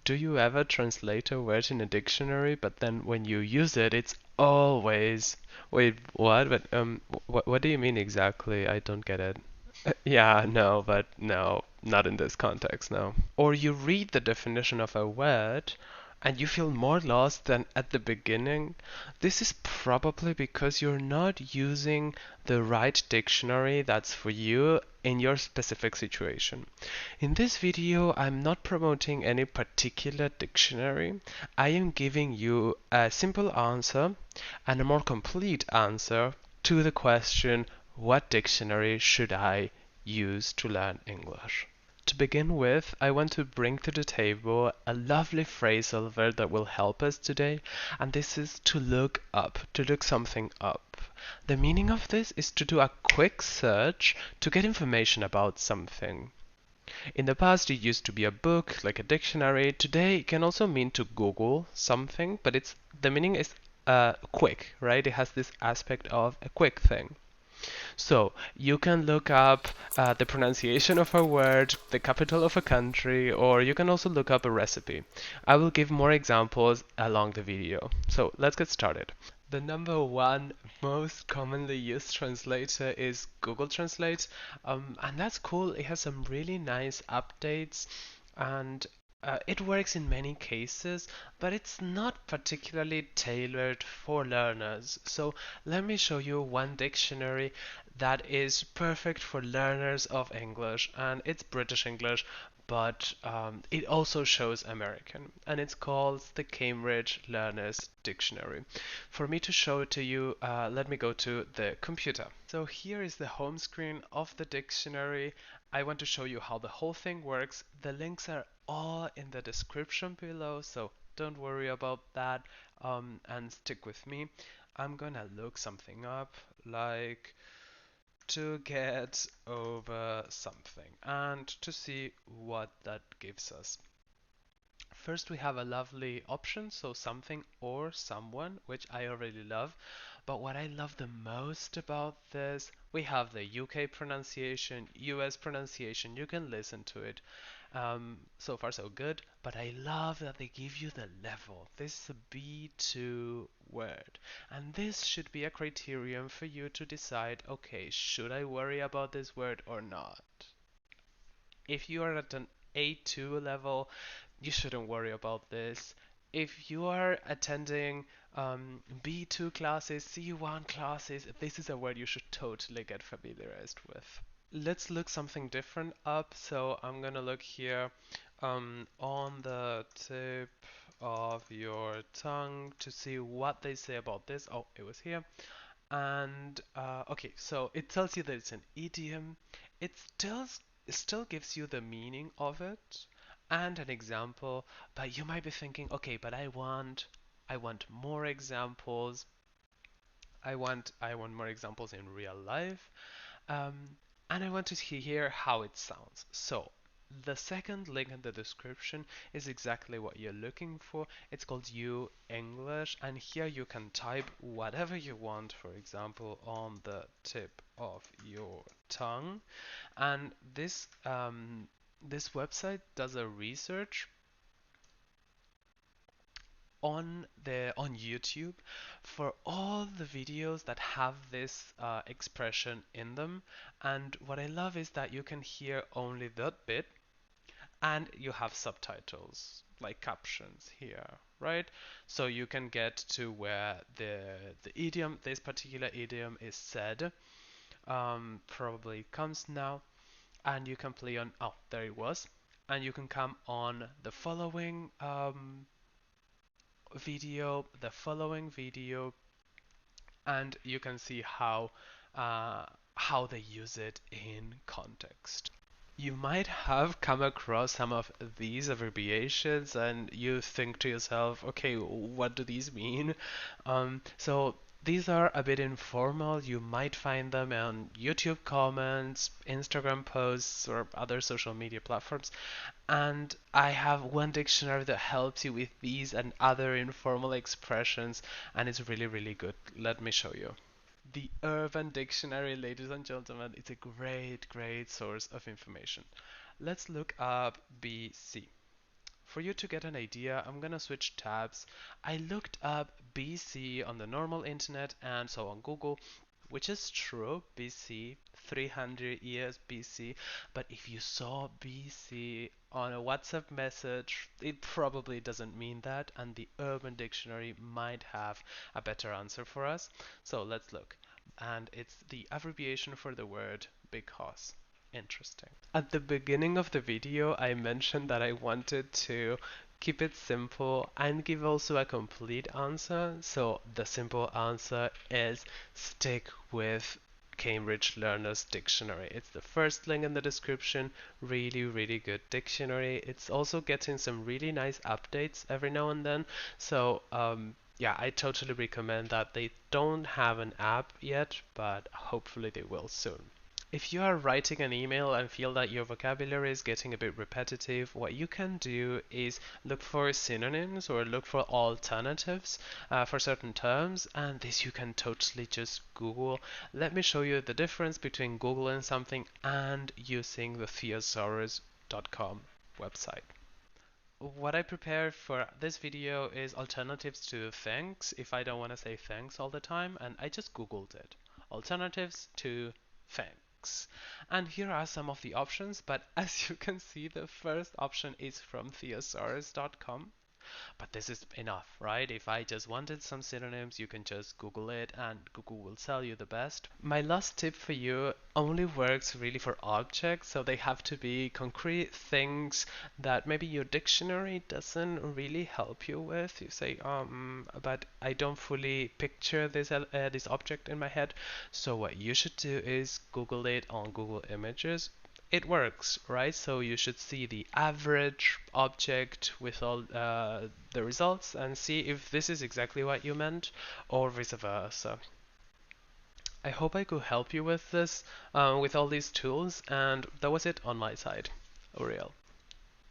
Do you ever translate a word in a dictionary, but then when you use it, it's always... Wait, what? But what do you mean exactly? I don't get it. Yeah, no, but no, not in this context, no. Or you read the definition of a word and you feel more lost than at the beginning. This is probably because you're not using the right dictionary that's for you in your specific situation. In this video, I'm not promoting any particular dictionary. I am giving you a simple answer and a more complete answer to the question, what dictionary should I use to learn English? To begin with, I want to bring to the table a lovely phrasal verb that will help us today, and this is to look up, to look something up. The meaning of this is to do a quick search to get information about something. In the past, it used to be a book, like a dictionary. Today, it can also mean to Google something, but the meaning is quick, right? It has this aspect of a quick thing. So you can look up the pronunciation of a word, the capital of a country, or you can also look up a recipe. I will give more examples along the video. So let's get started. The number one most commonly used translator is Google Translate, and that's cool. It has some really nice updates, and it works in many cases, but it's not particularly tailored for learners. So let me show you one dictionary that is perfect for learners of English, and it's British English, but it also shows American, and it's called the Cambridge Learners Dictionary. For me to show it to you, let me go to the computer. So here is the home screen of the dictionary. I want to show you how the whole thing works. The links are all in the description below, so don't worry about that, and stick with me. I'm gonna look something up, like to get over something, and to see what that gives us. First, we have a lovely option, so something or someone, which I already love. But what I love the most about this, we have the UK pronunciation, US pronunciation. You can listen to it. So far, so good. But I love that they give you the level. This is a B2 word. And this should be a criterion for you to decide, okay, should I worry about this word or not? If you are at an A2 level, you shouldn't worry about this. If you are attending B2 classes, C1 classes, this is a word you should totally get familiarized with. Let's look something different up. So I'm gonna look here on the tip of your tongue to see what they say about this. Oh, it was here. And okay, so it tells you that it's an idiom. It still gives you the meaning of it and an example, but you might be thinking, okay, but I want more examples. I want more examples in real life. Um, and I want to hear how it sounds. So the second link in the description is exactly what you're looking for. It's called Use English, and here you can type whatever you want, for example, on the tip of your tongue. And this website does a research on YouTube for all the videos that have this expression in them. And what I love is that you can hear only that bit, and you have subtitles like captions here, right? So you can get to where the idiom, this particular idiom, is said. Probably comes now, and you can play on. Oh, there it was, and you can come on the following video, and you can see uh, how they use it in context. You might have come across some of these abbreviations and you think to yourself, okay, what do these mean? So these are a bit informal. You might find them on YouTube comments, Instagram posts, or other social media platforms. And I have one dictionary that helps you with these and other informal expressions, and it's really, really good. Let me show you. The Urban Dictionary, ladies and gentlemen, is a great, great source of information. Let's look up BC. for you to get an idea, I'm gonna switch tabs. I looked up BC on the normal internet and so on Google, which is true, BC, 300 years BC, but if you saw BC on a WhatsApp message, it probably doesn't mean that, and the Urban Dictionary might have a better answer for us. So let's look. And it's the abbreviation for the word because. Interesting. At the beginning of the video, I mentioned that I wanted to keep it simple and give also a complete answer. So the simple answer is stick with Cambridge Learner's Dictionary. It's the first link in the description. Really, really good dictionary. It's also getting some really nice updates every now and then. So, yeah, I totally recommend that. They don't have an app yet, but hopefully they will soon. If you are writing an email and feel that your vocabulary is getting a bit repetitive, what you can do is look for synonyms or look for alternatives for certain terms, and this you can totally just Google. Let me show you the difference between Googling something and using the thesaurus.com website. What I prepared for this video is alternatives to thanks if I don't want to say thanks all the time, and I just Googled it. Alternatives to thanks. And here are some of the options, but as you can see, the first option is from thesaurus.com. But this is enough, right? If I just wanted some synonyms, you can just Google it and Google will tell you the best. My last tip for you only works really for objects, so they have to be concrete things that maybe your dictionary doesn't really help you with. You say, but I don't fully picture this object in my head. So what you should do is Google it on Google Images. It works, right? So you should see the average object with all the results and see if this is exactly what you meant or vice versa. I hope I could help you with this, with all these tools, and that was it on my side. Uriel.